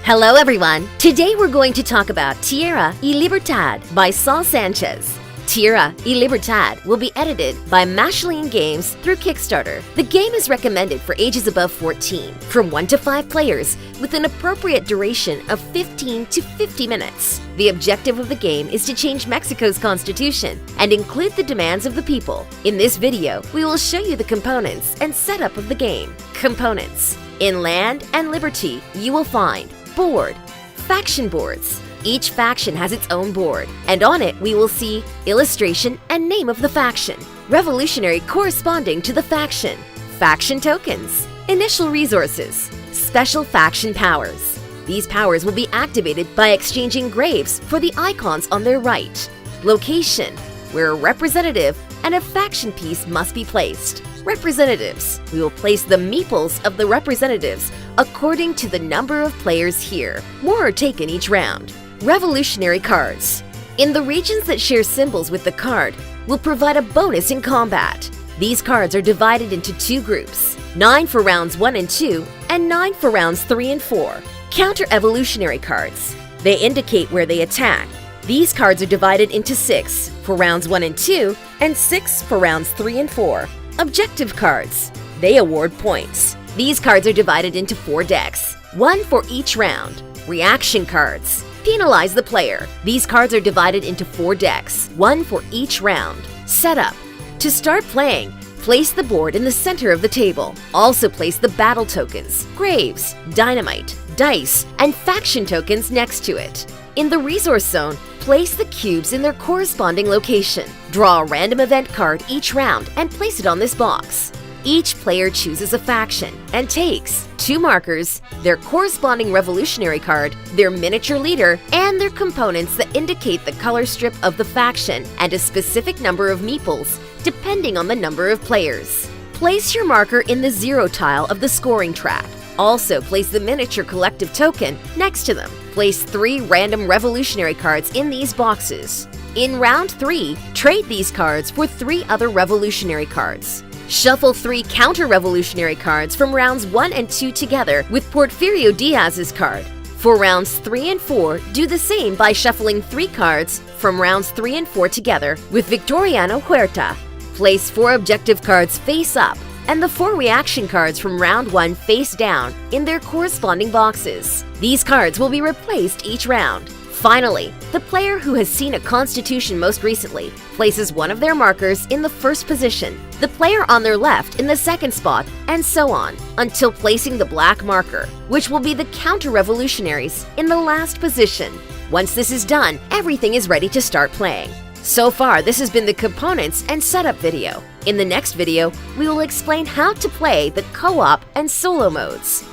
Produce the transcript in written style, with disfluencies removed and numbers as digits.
Hello everyone! Today we're going to talk about Tierra y Libertad by Saul Sanchez. Tierra y Libertad will be edited by Malinche Games through Kickstarter. The game is recommended for ages above 14, from 1 to 5 players, with an appropriate duration of 15 to 50 minutes. The objective of the game is to change Mexico's constitution and include the demands of the people. In this video, we will show you the components and setup of the game. Components. In Land and Liberty, you will find board, faction boards. Each faction has its own board, and on it we will see illustration and name of the faction, revolutionary corresponding to the faction, faction tokens, initial resources, special faction powers. These powers will be activated by exchanging graves for the icons on their right. Location, where a representative and a faction piece must be placed. Representatives. We will place the meeples of the representatives according to the number of players here. More are taken each round. Revolutionary cards. In the regions that share symbols with the card, will provide a bonus in combat. These cards are divided into 2 groups, 9 for rounds 1 and 2, and 9 for rounds 3 and 4. Counter-evolutionary cards. They indicate where they attack. These cards are divided into 6 for rounds 1 and 2, and 6 for rounds 3 and 4. Objective cards. They award points. These cards are divided into 4 decks, 1 for each round. Reaction cards. Penalize the player. These cards are divided into 4 decks, 1 for each round. Setup. To start playing, place the board in the center of the table. Also place the battle tokens, graves, dynamite, dice, and faction tokens next to it. In the resource zone, place the cubes in their corresponding location. Draw a random event card each round and place it on this box. Each player chooses a faction and takes 2 markers, their corresponding revolutionary card, their miniature leader, and their components that indicate the color strip of the faction and a specific number of meeples, depending on the number of players. Place your marker in the 0 tile of the scoring track. Also, place the miniature collective token next to them. Place 3 random revolutionary cards in these boxes. In round 3, trade these cards for 3 other revolutionary cards. Shuffle 3 counter-revolutionary cards from rounds 1 and 2 together with Porfirio Diaz's card. For rounds 3 and 4, do the same by shuffling 3 cards from rounds 3 and 4 together with Victoriano Huerta. Place 4 objective cards face up and the 4 reaction cards from round 1 face down in their corresponding boxes. These cards will be replaced each round. Finally, the player who has seen a constitution most recently places one of their markers in the first position, the player on their left in the second spot, and so on, until placing the black marker, which will be the counter-revolutionaries, in the last position. Once this is done, everything is ready to start playing. So far, this has been the components and setup video. In the next video, we will explain how to play the co-op and solo modes.